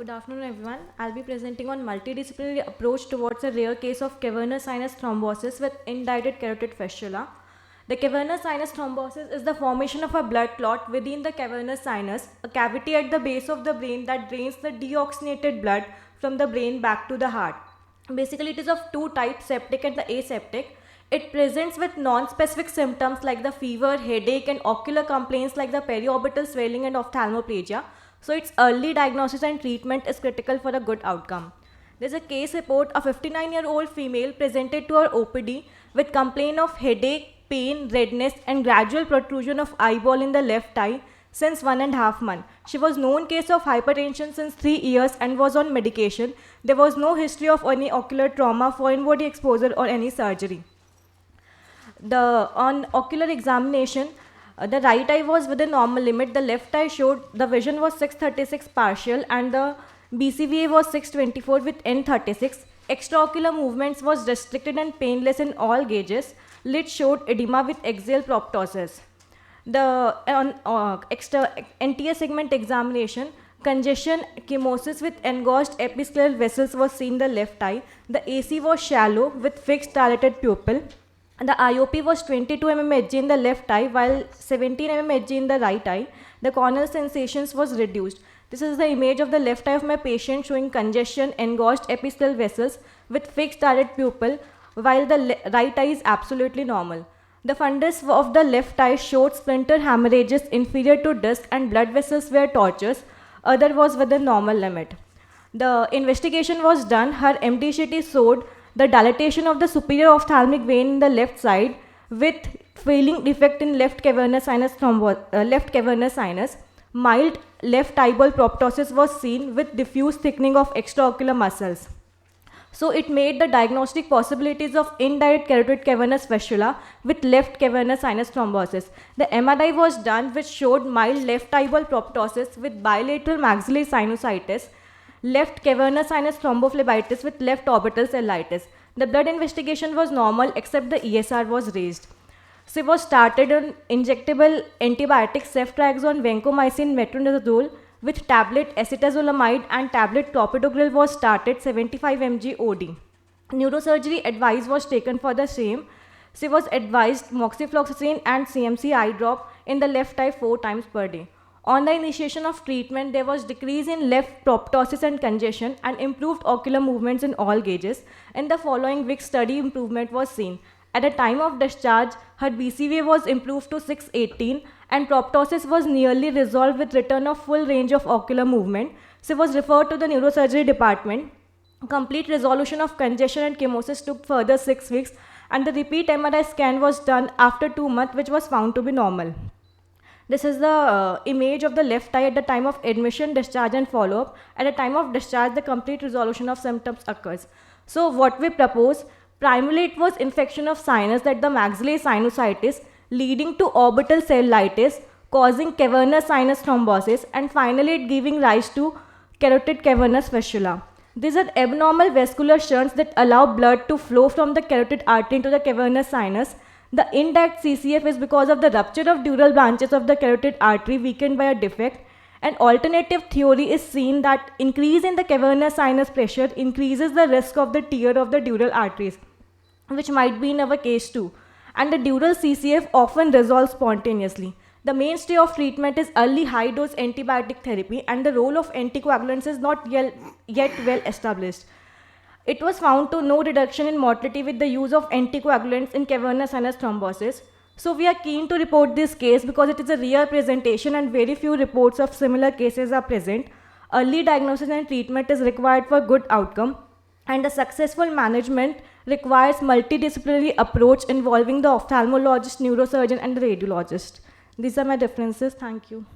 Good afternoon, everyone. I'll be presenting on multidisciplinary approach towards a rare case of cavernous sinus thrombosis with indilated carotid fistula. The cavernous sinus thrombosis is the formation of a blood clot within the cavernous sinus, a cavity at the base of the brain that drains the deoxygenated blood from the brain back to the heart. Basically, it is of two types, septic and the aseptic. It presents with non-specific symptoms like the fever, headache, and ocular complaints like the periorbital swelling and ophthalmoplegia. So its early diagnosis and treatment is critical for a good outcome. There's a case report, a 59-year-old female presented to her OPD with complaint of headache, pain, redness, and gradual protrusion of eyeball in the left eye since 1.5 months. She was known case of hypertension since 3 years and was on medication. There was no history of any ocular trauma, foreign body exposure, or any surgery. On ocular examination, the right eye was within normal limit. The left eye showed the vision was 636 partial and the BCVA was 624 with N36. Extraocular movements was restricted and painless in all gauges. Lid showed edema with axial proptosis. The anterior segment examination, congestion, chemosis with engorged episcleral vessels was seen in the left eye. The AC was shallow with fixed dilated pupil. The IOP was 22 mm Hg in the left eye while 17 mm Hg in the right eye. The corneal sensations was reduced. This is the image of the left eye of my patient showing congestion, engorged episcleral vessels with fixed dilated pupil while the right eye is absolutely normal. The fundus of the left eye showed splinter hemorrhages inferior to disc and blood vessels were tortuous. Other was within normal limit. The investigation was done. Her MDCT showed the dilatation of the superior ophthalmic vein in the left side with failing defect in left cavernous sinus. Mild left eyeball proptosis was seen with diffuse thickening of extraocular muscles. So it made the diagnostic possibilities of indirect carotid cavernous fistula with left cavernous sinus thrombosis. The MRI was done which showed mild left eyeball proptosis with bilateral maxillary sinusitis, left cavernous sinus thrombophlebitis with left orbital cellitis. The blood investigation was normal except the ESR was raised. She was started on injectable antibiotics ceftriaxone, vancomycin, metronidazole with tablet acetazolamide and tablet clopidogrel was started 75 mg OD. Neurosurgery advice was taken for the same. She was advised moxifloxacin and CMC eye drop in the left eye 4 times per day. On the initiation of treatment, there was decrease in left proptosis and congestion and improved ocular movements in all gauges. In the following week, steady improvement was seen. At the time of discharge, her BCVA was improved to 618 and proptosis was nearly resolved with return of full range of ocular movement. She was referred to the neurosurgery department. Complete resolution of congestion and chemosis took further 6 weeks and the repeat MRI scan was done after 2 months which was found to be normal. This is the image of the left eye at the time of admission, discharge and follow-up. At the time of discharge, the complete resolution of symptoms occurs. So what we propose, primarily it was infection of sinus at the maxillary sinusitis leading to orbital cellitis causing cavernous sinus thrombosis and finally it giving rise to carotid cavernous fistula. These are abnormal vascular shunts that allow blood to flow from the carotid artery into the cavernous sinus. The indirect CCF is because of the rupture of dural branches of the carotid artery weakened by a defect. An alternative theory is seen that increase in the cavernous sinus pressure increases the risk of the tear of the dural arteries, which might be in our case too. And the dural CCF often resolves spontaneously. The mainstay of treatment is early high-dose antibiotic therapy and the role of anticoagulants is not yet well established. It was found to no reduction in mortality with the use of anticoagulants in cavernous sinus thrombosis. So we are keen to report this case because it is a rare presentation and very few reports of similar cases are present. Early diagnosis and treatment is required for good outcome and a successful management requires multidisciplinary approach involving the ophthalmologist, neurosurgeon and the radiologist. These are my differences. Thank you.